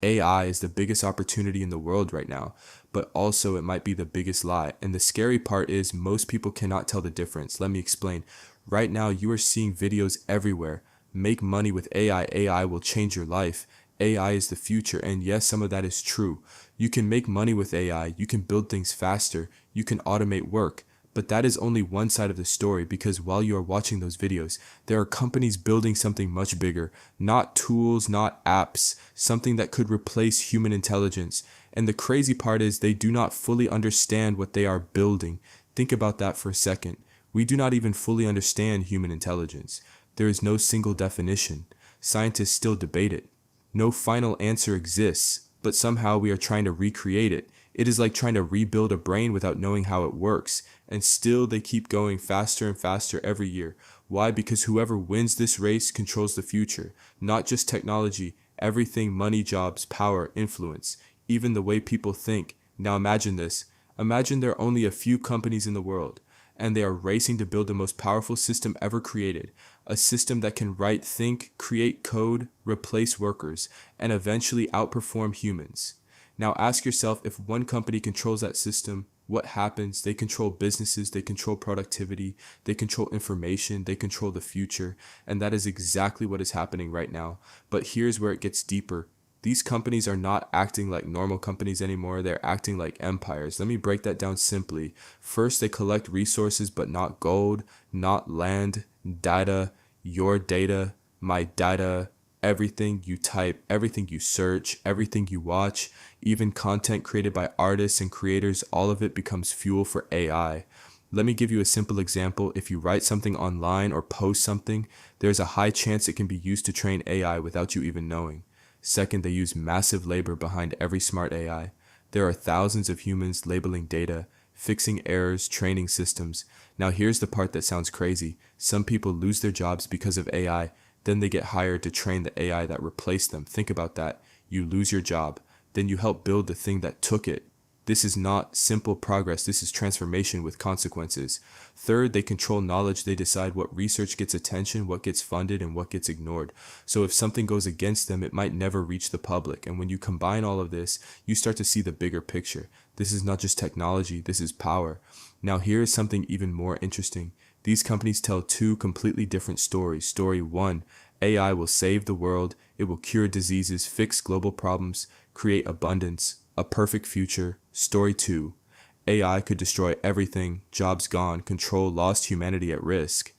AI is the biggest opportunity in the world right now, but also it might be the biggest lie. And the scary part is most people cannot tell the difference. Let me explain. Right now, you are seeing videos everywhere. Make money with AI. AI will change your life. AI is the future. And yes, some of that is true. You can make money with AI. You can build things faster. You can automate work. But that is only one side of the story, because while you are watching those videos, there are companies building something much bigger, not tools, not apps, something that could replace human intelligence. And the crazy part is they do not fully understand what they are building. Think about that for a second. We do not even fully understand human intelligence. There is no single definition. Scientists still debate it. No final answer exists, but somehow we are trying to recreate it. It is like trying to rebuild a brain without knowing how it works, and still they keep going faster and faster every year. Why? Because whoever wins this race controls the future, not just technology, everything: money, jobs, power, influence, even the way people think. Now imagine this. Imagine there are only a few companies in the world, and they are racing to build the most powerful system ever created, a system that can write, think, create code, replace workers, and eventually outperform humans. Now ask yourself, if one company controls that system, what happens? They control businesses, they control productivity, they control information, they control the future, and that is exactly what is happening right now. But here's where it gets deeper. These companies are not acting like normal companies anymore, they're acting like empires. Let me break that down simply. First, they collect resources, but not gold, not land, data, your data, my data, everything you type, everything you search, everything you watch, even content created by artists and creators, all of it becomes fuel for AI. Let me give you a simple example. If you write something online or post something, there's a high chance it can be used to train AI without you even knowing. Second, they use massive labor behind every smart AI. There are thousands of humans labeling data, fixing errors, training systems. Now here's the part that sounds crazy. Some people lose their jobs because of AI. Then they get hired to train the AI that replaced them. Think about that. You lose your job. Then you help build the thing that took it. This is not simple progress. This is transformation with consequences. Third, they control knowledge. They decide what research gets attention, what gets funded, and what gets ignored. So if something goes against them, it might never reach the public. And when you combine all of this, you start to see the bigger picture. This is not just technology. This is power. Now here is something even more interesting. These companies tell two completely different stories. Story one, AI will save the world. It will cure diseases, fix global problems, create abundance, a perfect future. Story two, AI could destroy everything, jobs gone, control lost, humanity at risk.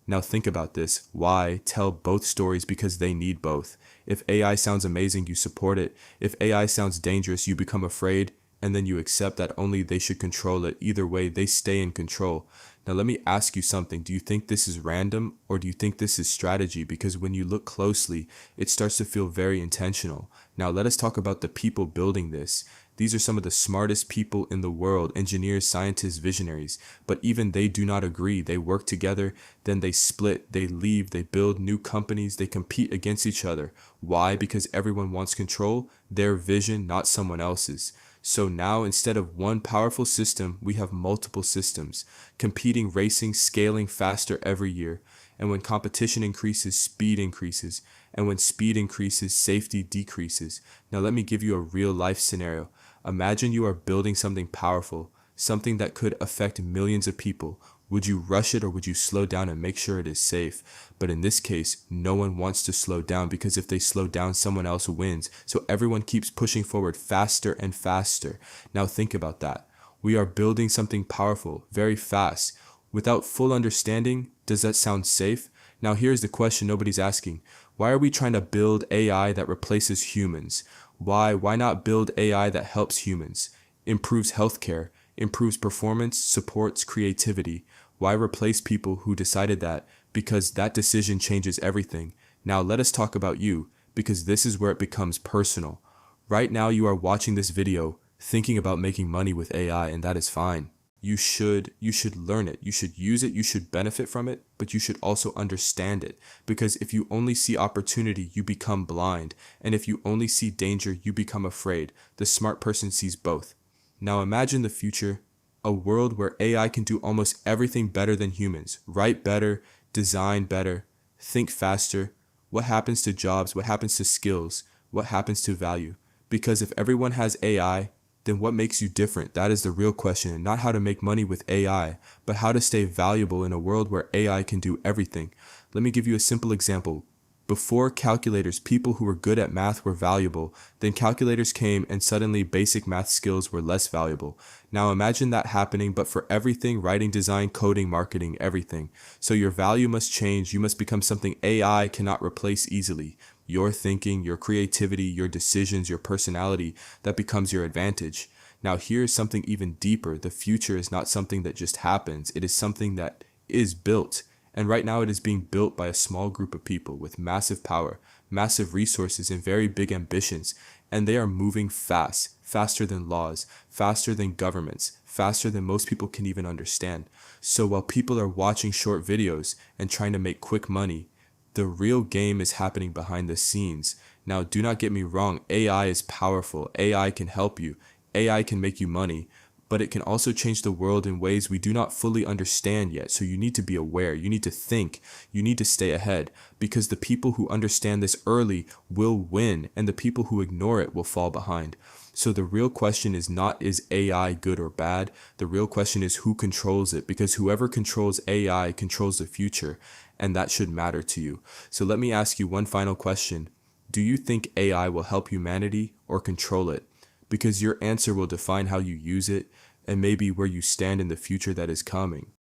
Now think about this. Why? Tell both stories because they need both. If AI sounds amazing, you support it. If AI sounds dangerous, you become afraid, and then you accept that only they should control it. Either way, they stay in control. Now let me ask you something. Do you think this is random, or do you think this is strategy? Because when you look closely, it starts to feel very intentional. Now let us talk about the people building this. These are some of the smartest people in the world: engineers, scientists, visionaries. But even they do not agree. They work together, then they split, they leave, they build new companies, they compete against each other. Why? Because everyone wants control, their vision, not someone else's. So now, instead of one powerful system, we have multiple systems, competing, racing, scaling faster every year. And when competition increases, speed increases. And when speed increases, safety decreases. Now let me give you a real life scenario. Imagine you are building something powerful, something that could affect millions of people. Would you rush it, or would you slow down and make sure it is safe? But in this case, no one wants to slow down, because if they slow down, someone else wins. So everyone keeps pushing forward faster and faster. Now think about that. We are building something powerful, very fast. Without full understanding, does that sound safe? Now here's the question nobody's asking. Why are we trying to build AI that replaces humans? Why not build AI that helps humans, improves healthcare, improves performance, supports creativity? Why replace people who decided that? Because that decision changes everything. Now let us talk about you, because this is where it becomes personal. Right now you are watching this video thinking about making money with AI, and that is fine. You should learn it, you should use it, you should benefit from it, but you should also understand it. Because if you only see opportunity, you become blind. And if you only see danger, you become afraid. The smart person sees both. Now imagine the future, a world where AI can do almost everything better than humans. Write better, design better, think faster. What happens to jobs? What happens to skills? What happens to value? Because if everyone has AI, then what makes you different? That is the real question, and not how to make money with AI, but how to stay valuable in a world where AI can do everything. Let me give you a simple example. Before calculators, people who were good at math were valuable. Then calculators came and suddenly basic math skills were less valuable. Now imagine that happening, but for everything: writing, design, coding, marketing, everything. So your value must change. You must become something AI cannot replace easily. Your thinking, your creativity, your decisions, your personality, that becomes your advantage. Now here's something even deeper. The future is not something that just happens. It is something that is built. And right now it is being built by a small group of people with massive power, massive resources, and very big ambitions. And they are moving fast, faster than laws, faster than governments, faster than most people can even understand. So while people are watching short videos and trying to make quick money, the real game is happening behind the scenes. Now, do not get me wrong, AI is powerful. AI can help you. AI can make you money, but it can also change the world in ways we do not fully understand yet. So you need to be aware, you need to think, you need to stay ahead, because the people who understand this early will win, and the people who ignore it will fall behind. So the real question is not, is AI good or bad? The real question is, who controls it? Because whoever controls AI controls the future, and that should matter to you. So let me ask you one final question. Do you think AI will help humanity or control it? Because your answer will define how you use it and maybe where you stand in the future that is coming.